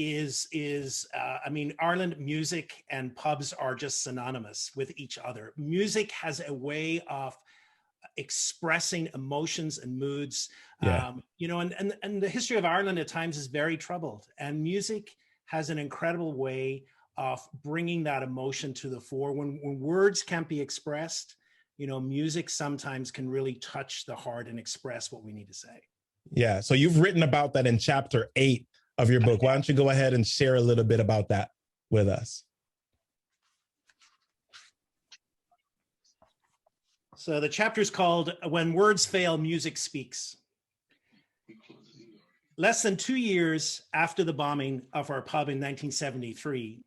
Ireland music and pubs are just synonymous with each other. Music has a way of expressing emotions and moods. Yeah. And the history of Ireland at times is very troubled, and music has an incredible way of bringing that emotion to the fore. When words can't be expressed, music sometimes can really touch the heart and express what we need to say. Yeah. So you've written about that in chapter 8 of your book. Why don't you go ahead and share a little bit about that with us? So the chapter is called When Words Fail, Music Speaks. Less than 2 years after the bombing of our pub in 1973,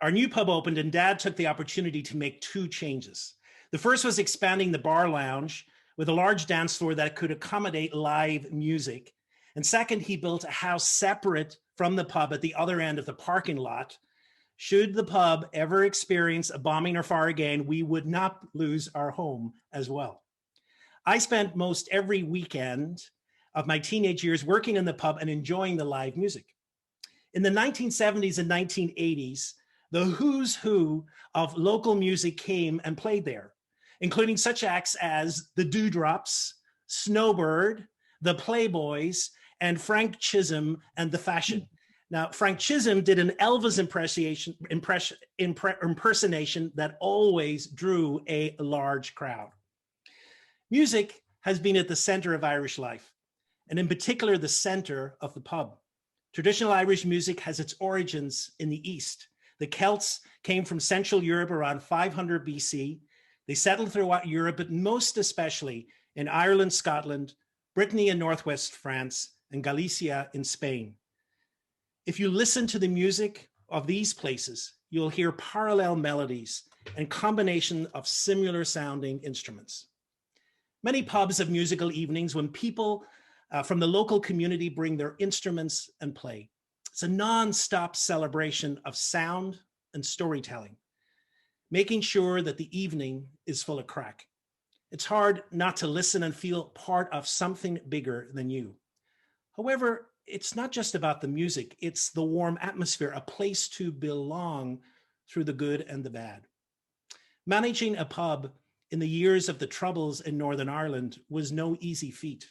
our new pub opened, and Dad took the opportunity to make 2 changes. The first was expanding the bar lounge with a large dance floor that could accommodate live music. And second, he built a house separate from the pub at the other end of the parking lot. Should the pub ever experience a bombing or fire again, we would not lose our home as well. I spent most every weekend of my teenage years working in the pub and enjoying the live music. In the 1970s and 1980s, The who's who of local music came and played there, including such acts as the Dewdrops, Snowbird, the Playboys, and Frank Chisholm and the Fashion. Now, Frank Chisholm did an Elvis impersonation that always drew a large crowd. Music has been at the center of Irish life, and in particular, the center of the pub. Traditional Irish music has its origins in the East. The Celts came from Central Europe around 500 BC. They settled throughout Europe, but most especially in Ireland, Scotland, Brittany and Northwest France, and Galicia in Spain. If you listen to the music of these places, you'll hear parallel melodies and combination of similar sounding instruments. Many pubs have musical evenings when people from the local community bring their instruments and play. It's a non-stop celebration of sound and storytelling, making sure that the evening is full of crack. It's hard not to listen and feel part of something bigger than you. However, it's not just about the music, it's the warm atmosphere, a place to belong through the good and the bad. Managing a pub in the years of the Troubles in Northern Ireland was no easy feat.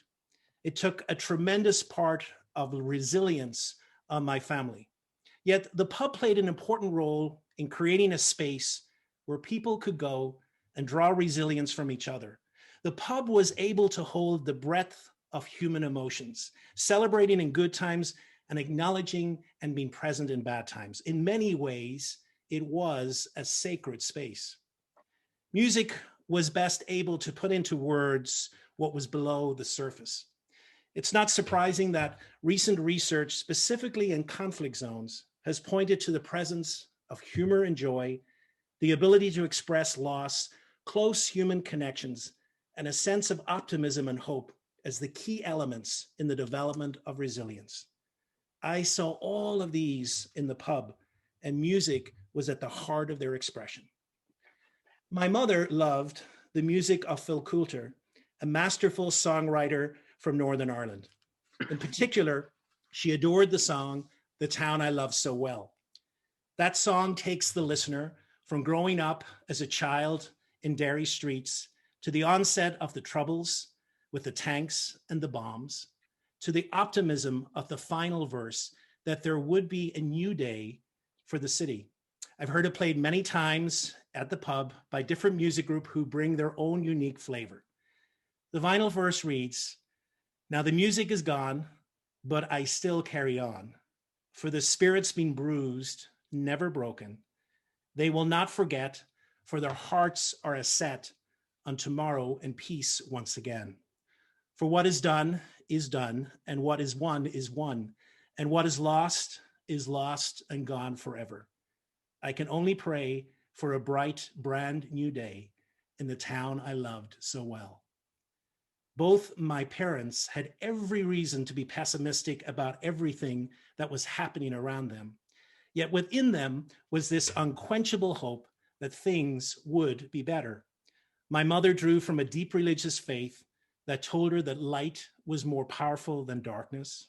It took a tremendous part of resilience on my family. Yet the pub played an important role in creating a space where people could go and draw resilience from each other. The pub was able to hold the breadth of human emotions, celebrating in good times and acknowledging and being present in bad times. In many ways, it was a sacred space. Music was best able to put into words what was below the surface. It's not surprising that recent research, specifically in conflict zones, has pointed to the presence of humor and joy, the ability to express loss, close human connections, and a sense of optimism and hope as the key elements in the development of resilience. I saw all of these in the pub, and music was at the heart of their expression. My mother loved the music of Phil Coulter, a masterful songwriter from Northern Ireland. In particular, she adored the song, "The Town I Love So Well." That song takes the listener from growing up as a child in Derry streets to the onset of the Troubles with the tanks and the bombs, to the optimism of the final verse that there would be a new day for the city. I've heard it played many times at the pub by different music groups who bring their own unique flavor. The final verse reads, "Now the music is gone, but I still carry on. For the spirit's been bruised, never broken. They will not forget, for their hearts are set on tomorrow and peace once again. For what is done, and what is won, and what is lost and gone forever. I can only pray for a bright, brand new day in the town I loved so well." Both my parents had every reason to be pessimistic about everything that was happening around them. Yet within them was this unquenchable hope that things would be better. My mother drew from a deep religious faith that told her that light was more powerful than darkness.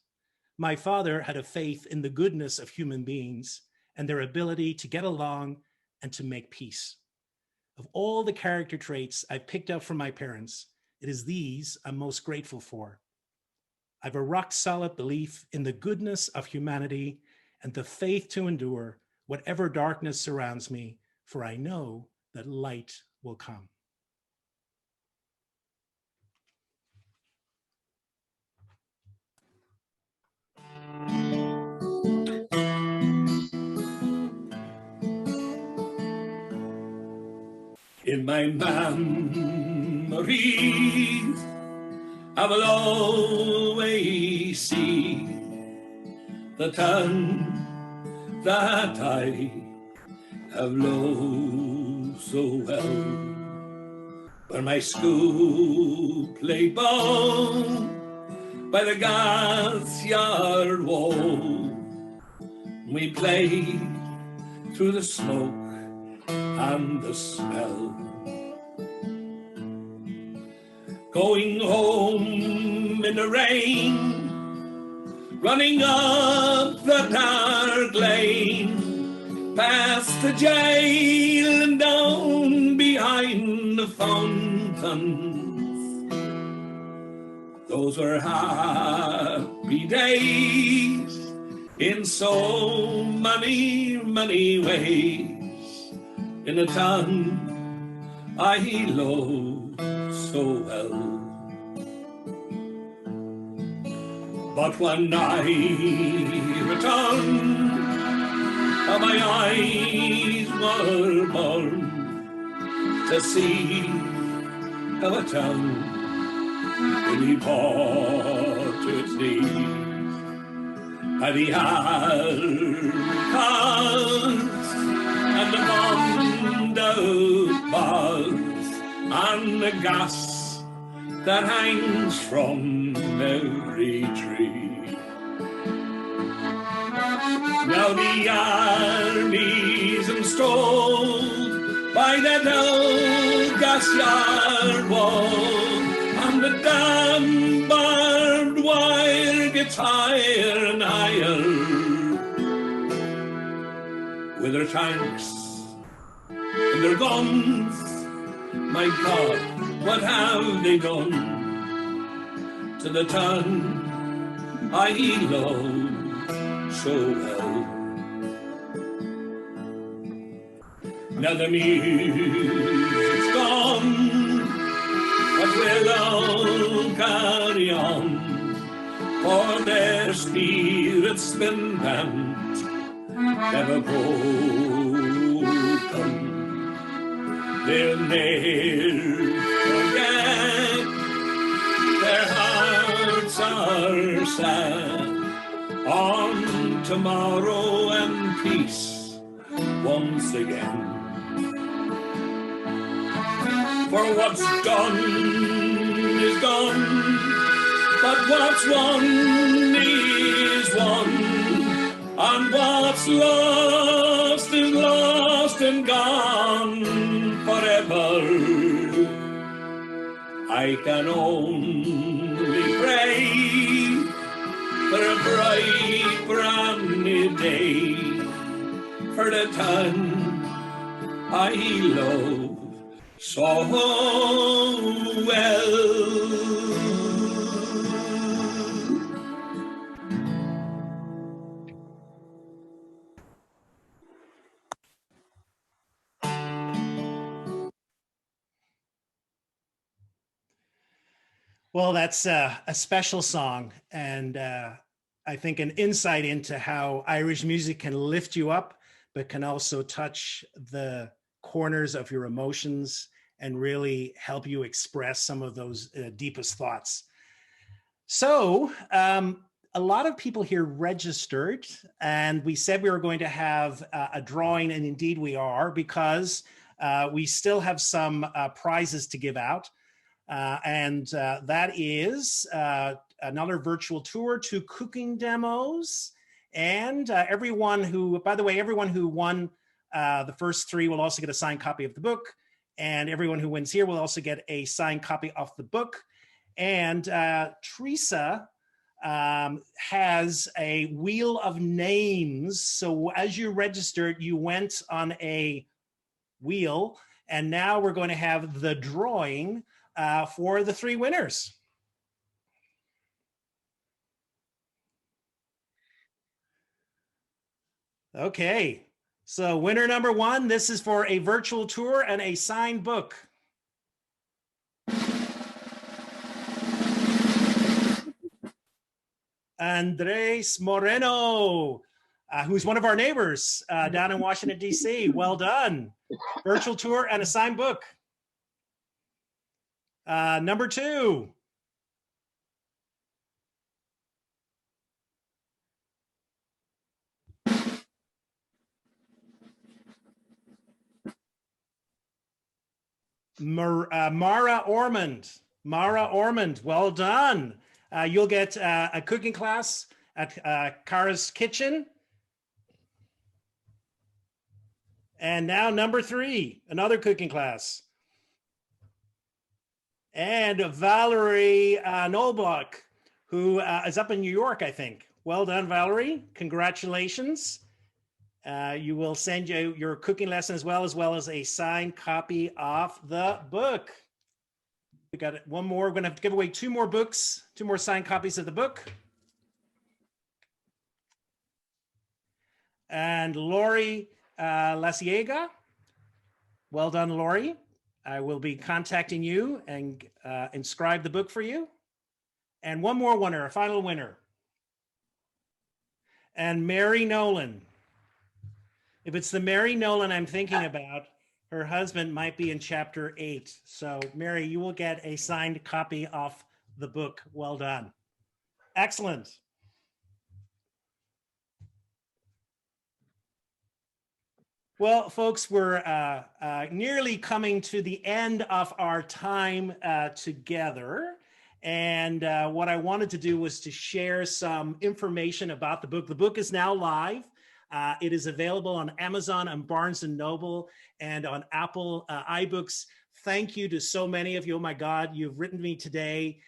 My father had a faith in the goodness of human beings and their ability to get along and to make peace. Of all the character traits I picked up from my parents, it is these I'm most grateful for. I have a rock solid belief in the goodness of humanity and the faith to endure whatever darkness surrounds me, for I know that light will come. In my memories, I will always see the town that I have loved so well, where my school played ball by the gas yard wall. We played through the smoke and the smell, going home in the rain, running up the dark lane, past the jail and down behind the fountains. Those were happy days in so many, many ways, in a town I loved so well. But when I returned, my eyes were burned to see how a town really brought to its knees. By the alcaldes and the bond bars and the gas that hangs from every tree. Now the army's installed by that old gas yard wall, and the damn barbed wire gets higher and higher. With their tanks and their guns, my God, what have they done to the town I love so well? Now the music's gone, but we'll all carry on, for their spirits been bent, never broken. They'll never forget, their hearts are sad on tomorrow and peace once again. For what's done is done, but what's won is won, and what's lost is lost and gone forever. I can only pray for a bright, brand new day, for the town I love so well. Well, that's a special song, and I think an insight into how Irish music can lift you up, but can also touch the corners of your emotions and really help you express some of those deepest thoughts. So a lot of people here registered, and we said we were going to have a drawing, and indeed we are, because we still have some prizes to give out. And that is another virtual tour, 2 cooking demos, and everyone who, by the way, everyone who won the first 3 will also get a signed copy of the book, and everyone who wins here will also get a signed copy of the book. And Teresa has a wheel of names. So as you registered, you went on a wheel, and now we're going to have the drawing for the 3 winners. Okay, so winner number 1, this is for a virtual tour and a signed book. Andres Moreno, who's one of our neighbors down in Washington, D.C. Well done. Virtual tour and a signed book. Number 2. Mara Ormond. Mara Ormond, well done. You'll get a cooking class at Cara's Kitchen. And now number 3, another cooking class. And Valerie Nolbach, who is up in New York, I think. Well done, Valerie. Congratulations. You will send you your cooking lesson as well as a signed copy of the book. We got one more. We're going to have to give away 2 more books, 2 more signed copies of the book. And Lori Lasiega. Well done, Lori. I will be contacting you and inscribe the book for you. And one more winner, a final winner. And Mary Nolan. If it's the Mary Nolan I'm thinking about, her husband might be in chapter 8. So Mary, you will get a signed copy of the book. Well done. Excellent. Well, folks, we're nearly coming to the end of our time together. And what I wanted to do was to share some information about the book. The book is now live. It is available on Amazon and Barnes & Noble and on Apple iBooks. Thank you to so many of you. Oh my God, you've written to me today,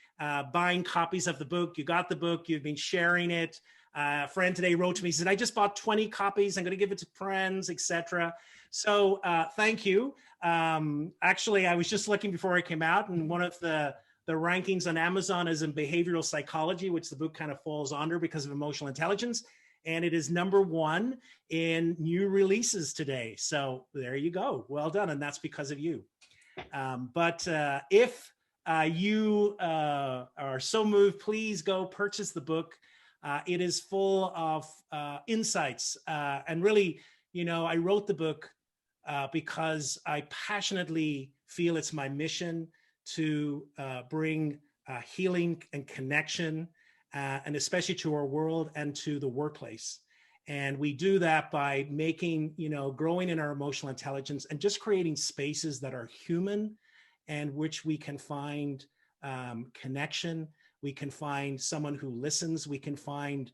buying copies of the book. You got the book, you've been sharing it. A friend today wrote to me, said, I just bought 20 copies. I'm going to give it to friends, etc. So thank you. Actually, I was just looking before I came out, and one of the rankings on Amazon is in behavioral psychology, which the book kind of falls under because of emotional intelligence. And it is #1 in new releases today. So there you go. Well done. And that's because of you. But if you are so moved, please go purchase the book. It is full of insights. And really, you know, I wrote the book because I passionately feel it's my mission to bring healing and connection, and especially to our world and to the workplace. And we do that by making, you know, growing in our emotional intelligence and just creating spaces that are human and which we can find connection. We can find someone who listens. We can find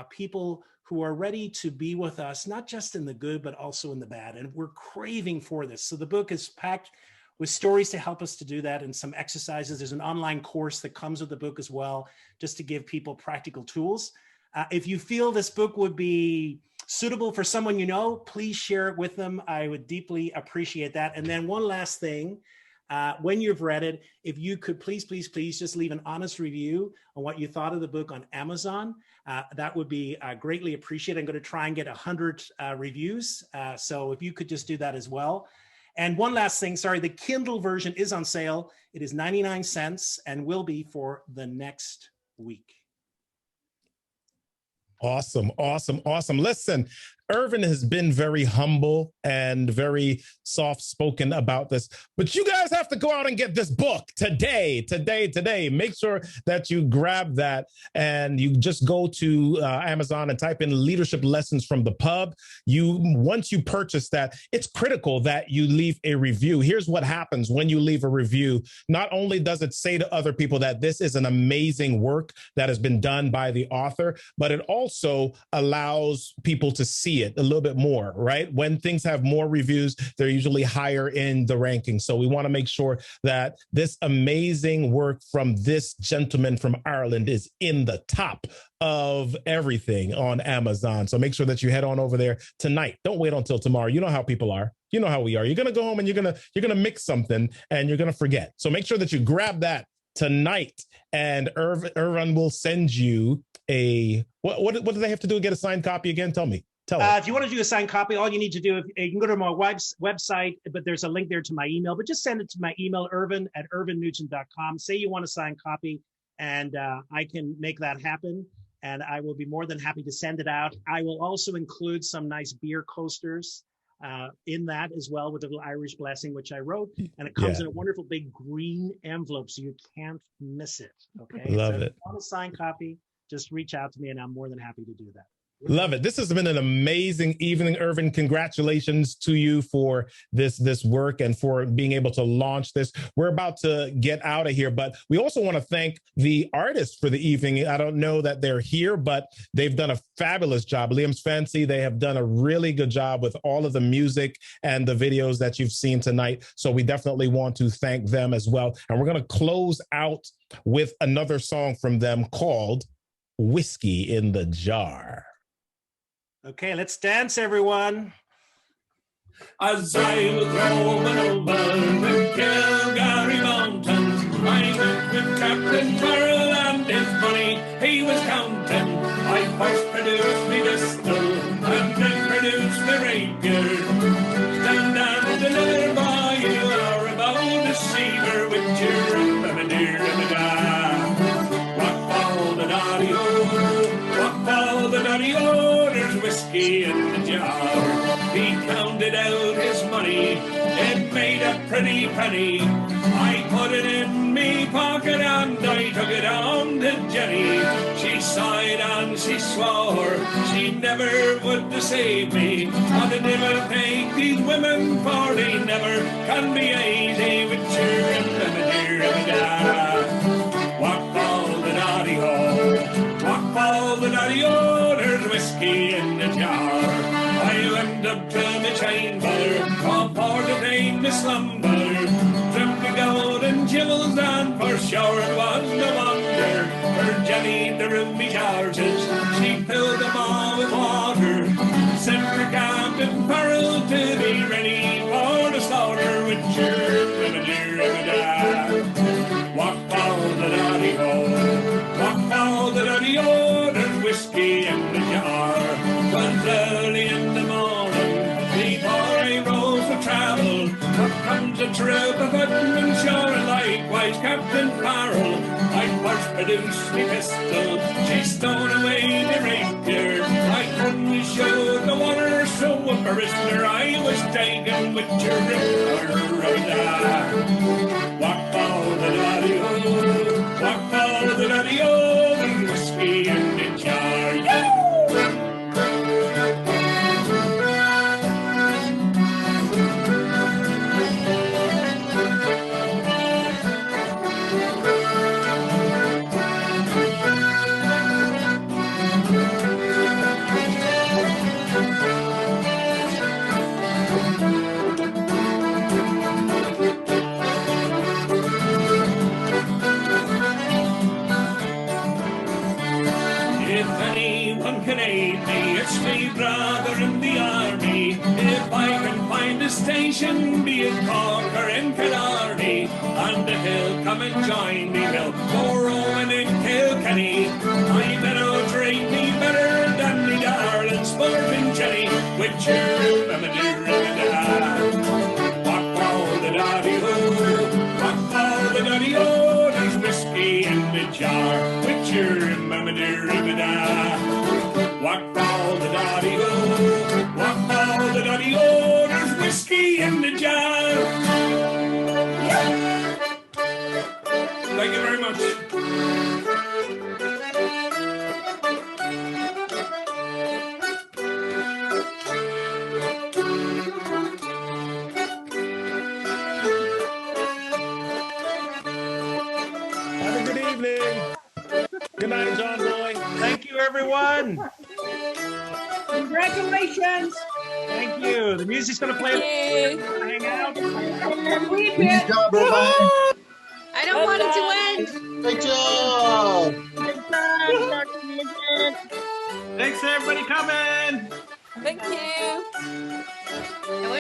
people who are ready to be with us, not just in the good, but also in the bad. And we're craving for this. So the book is packed with stories to help us to do that and some exercises. There's an online course that comes with the book as well, just to give people practical tools. If you feel this book would be suitable for someone you know, please share it with them. I would deeply appreciate that. And then one last thing, when you've read it, if you could please just leave an honest review on what you thought of the book on Amazon, that would be greatly appreciated. I'm going to try and get 100 reviews. So if you could just do that as well. And one last thing, sorry, the Kindle version is on sale. It is 99 cents and will be for the next week. Awesome, awesome, awesome. Listen, Irvine has been very humble and very soft-spoken about this, but you guys have to go out and get this book today. Make sure that you grab that and you just go to Amazon and type in leadership lessons from the pub. Once you purchase that, it's critical that you leave a review. Here's what happens when you leave a review. Not only does it say to other people that this is an amazing work that has been done by the author, but it also allows people to see it a little bit more, right? When things have more reviews, they're usually higher in the rankings. So we want to make sure that this amazing work from this gentleman from Ireland is in the top of everything on Amazon. So make sure that you head on over there tonight. Don't wait until tomorrow. You know how people are. You know how we are. You're going to go home and you're going to mix something and you're going to forget. So make sure that you grab that tonight, and Irvine will send you a what do they have to do to get a signed copy again? Tell me. If you want to do a signed copy, all you need to do, you can go to my website, but there's a link there to my email, but just send it to my email, irvine@irvinenugent.com. Say you want a signed copy, and I can make that happen, and I will be more than happy to send it out. I will also include some nice beer coasters in that as well, with a little Irish blessing, which I wrote, and it comes in a wonderful big green envelope, so you can't miss it. Okay, love so it. If you want a signed copy, just reach out to me, and I'm more than happy to do that. Love it. This has been an amazing evening, Irvine. Congratulations to you for this work and for being able to launch this. We're about to get out of here, but we also want to thank the artists for the evening. I don't know that they're here, but they've done a fabulous job. Liam's Fancy, they have done a really good job with all of the music and the videos that you've seen tonight. So we definitely want to thank them as well. And we're going to close out with another song from them called Whiskey in the Jar. Okay, let's dance, everyone. As I was roaming over the Calgary mountains, I met with Captain Farrell and his money he was counting. I first produced me pistol and then produced the rapier. Stand down and deliver by you are about the seaver with your remedy. Rock all the daddy-o, there's whiskey in the jar. He counted out his money, it made a pretty penny. I put it in me pocket and I took it on to Jenny. She sighed and she swore she never would deceive me. And I never take these women for they never can be easy with your Walk all the daddy-o, walk all the daddy-o, there's whiskey in the jar. I went up to my chamber, called for the name to slumber. Trimmed the golden jewels and for sure it was no wonder. Her Jenny, the roomy charges, she filled them all with water. Sent for Captain Farrell to be ready for the slaughter with your walk all the daddy-o, walk all the daddy-o, there's whiskey in the jar. 'Twas early in the morning, before I rose for travel, up comes a troop of footmen shore, and likewise Captain Farrell. I first produced me pistol, she stowed away the rapier. I couldn't show the water, so a prisoner I was taken with your walk all the daddy-o, walk all the daddy-o, and whiskey in the jar. Yeah! Can aid me, it's me brother in the army. If I can find a station, be it Cork or in Killarney, and if he'll come and join me, he'll go roaming in Kilkenny. I better treat me better than me darling sporting Jenny, with your walk all the daddy-o, walk all the daddy-o, there's whiskey in the jar, with your walk all the daddy-o, walk all the daddy-o, there's whiskey in the jar. Thank you very much. Have a good evening. Good night, John Boy. Thank you, everyone. Congratulations. Thank you. The music's going to play. Hang out. Good job, everybody. I don't want it to end. Great job. Thanks, everybody, coming. Thank you.